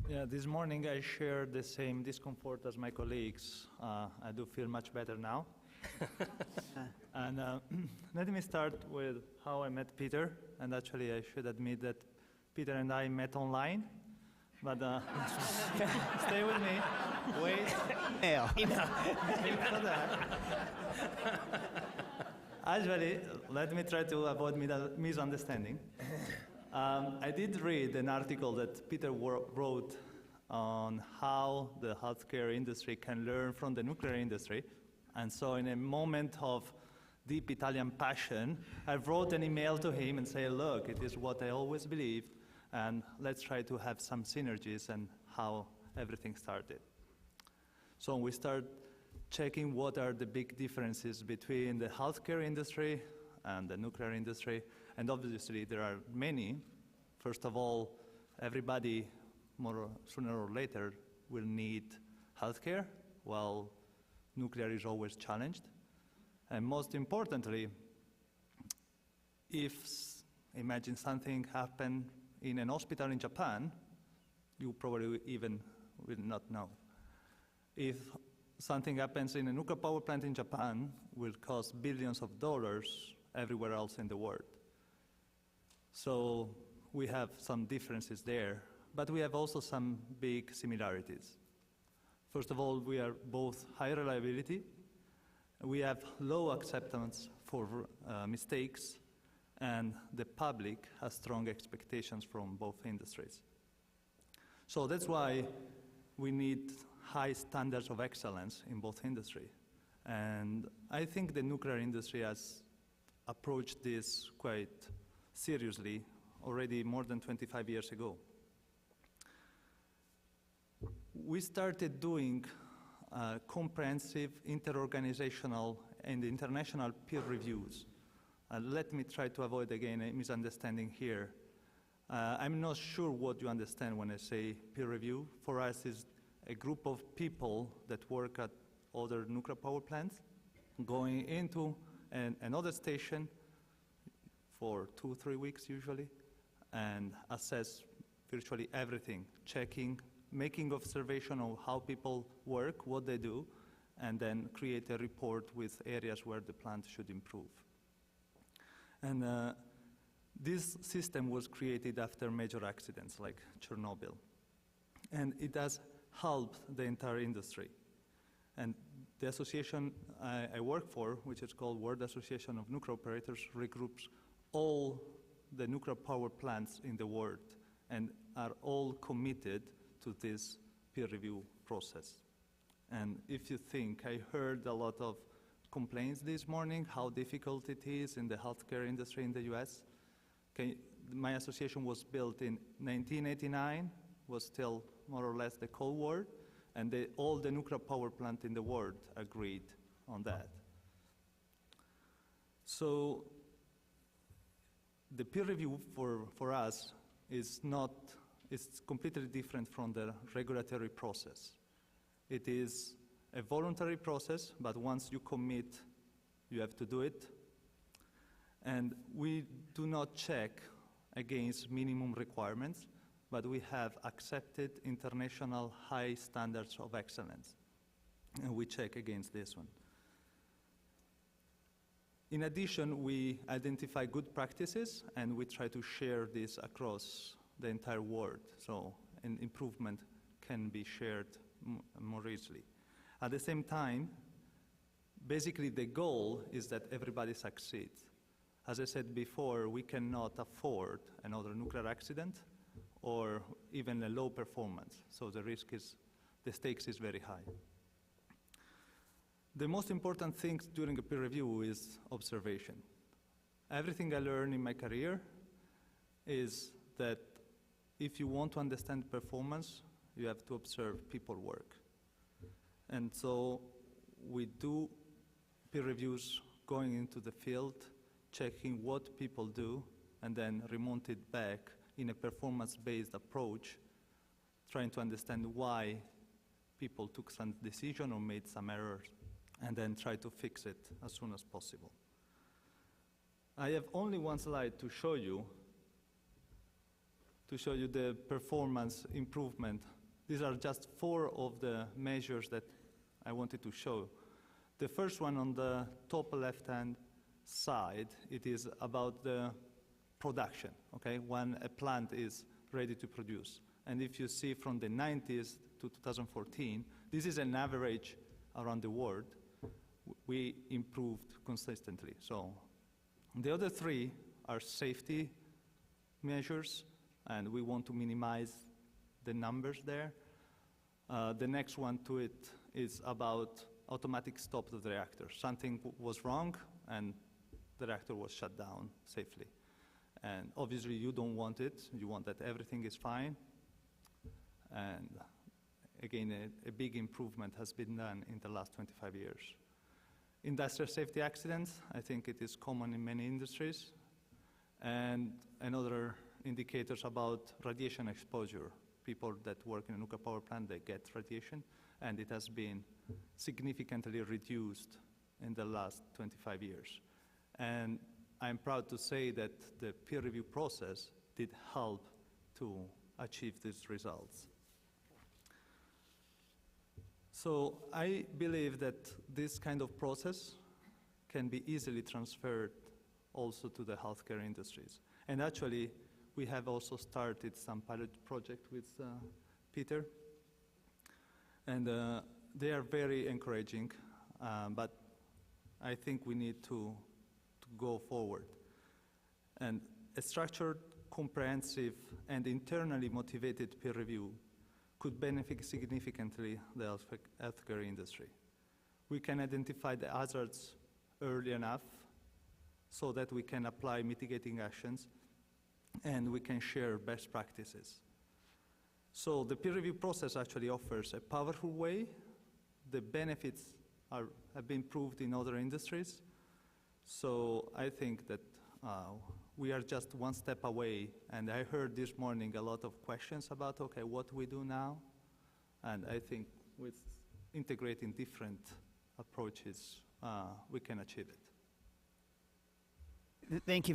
Yeah, this morning I shared the same discomfort as my colleagues. I do feel much better now. And let me start with how I met Peter. And actually, I should admit that Peter and I met online. But stay with me. Wait. Actually, let me try to avoid misunderstanding. I did read an article that Peter wrote on how the healthcare industry can learn from the nuclear industry. And so in a moment of deep Italian passion, I wrote an email to him and said, look, it is what I always believed, and let's try to have some synergies and how everything started. So we start checking what are the big differences between the healthcare industry and the nuclear industry. And obviously, there are many. First of all, everybody, sooner or later, will need healthcare, while nuclear is always challenged. And most importantly, imagine something happened in an hospital in Japan, you probably even will not know. If something happens in a nuclear power plant in Japan, will cost billions of dollars everywhere else in the world. So we have some differences there, but we have also some big similarities. First of all, we are both high reliability. We have low acceptance for mistakes, and the public has strong expectations from both industries. So that's why we need high standards of excellence in both industries. And I think the nuclear industry has approached this quite seriously already more than 25 years ago. We started doing comprehensive interorganizational and international peer reviews. Let me try to avoid again a misunderstanding here. I'm not sure what you understand when I say peer review. For us, it's a group of people that work at other nuclear power plants going into another station for 2-3 weeks usually, and assess virtually everything, checking, making observation of how people work, what they do, and then create a report with areas where the plant should improve. And this system was created after major accidents like Chernobyl, and it has helped the entire industry. And the association I work for, which is called World Association of Nuclear Operators, regroups all the nuclear power plants in the world and are all committed to this peer review process. And if you think, I heard a lot of complaints this morning, how difficult it is in the healthcare industry in the US. My association was built in 1989, was still more or less the Cold War, and all the nuclear power plants in the world agreed on that. So the peer review for us is completely different from the regulatory process. It is a voluntary process, but once you commit, you have to do it. And we do not check against minimum requirements, but we have accepted international high standards of excellence, and we check against this one. In addition, we identify good practices, and we try to share this across the entire world, so an improvement can be shared more easily. At the same time, basically the goal is that everybody succeeds. As I said before, we cannot afford another nuclear accident or even a low performance, so the stakes is very high. The most important thing during a peer review is observation. Everything I learned in my career is that if you want to understand performance, you have to observe people work. And so we do peer reviews going into the field, checking what people do, and then remote it back in a performance-based approach, trying to understand why people took some decision or made some errors, and then try to fix it as soon as possible. I have only one slide to show you. to show you the performance improvement. These are just 4 of the measures that I wanted to show. The first one on the top left-hand side, it is about the production, okay, when a plant is ready to produce. And if you see from the 90s to 2014, this is an average around the world. We improved consistently. So the other 3 are safety measures, and we want to minimize the numbers there. The next one to it is about automatic stop of the reactor. Something was wrong, and the reactor was shut down safely. And obviously, you don't want it. You want that everything is fine. And again, a big improvement has been done in the last 25 years. Industrial safety accidents, I think it is common in many industries. And another indicators about radiation exposure. People that work in a nuclear power plant, they get radiation, and it has been significantly reduced in the last 25 years. And I'm proud to say that the peer review process did help to achieve these results. So I believe that this kind of process can be easily transferred also to the healthcare industries. And actually, we have also started some pilot project with Peter. And they are very encouraging, but I think we need to go forward. And a structured, comprehensive, and internally motivated peer review could benefit significantly the healthcare industry. We can identify the hazards early enough so that we can apply mitigating actions, and we can share best practices. So the peer review process actually offers a powerful way. The benefits have been proved in other industries. So I think that we are just one step away. And I heard this morning a lot of questions about, okay, what we do now? And I think with integrating different approaches, we can achieve it. Thank you.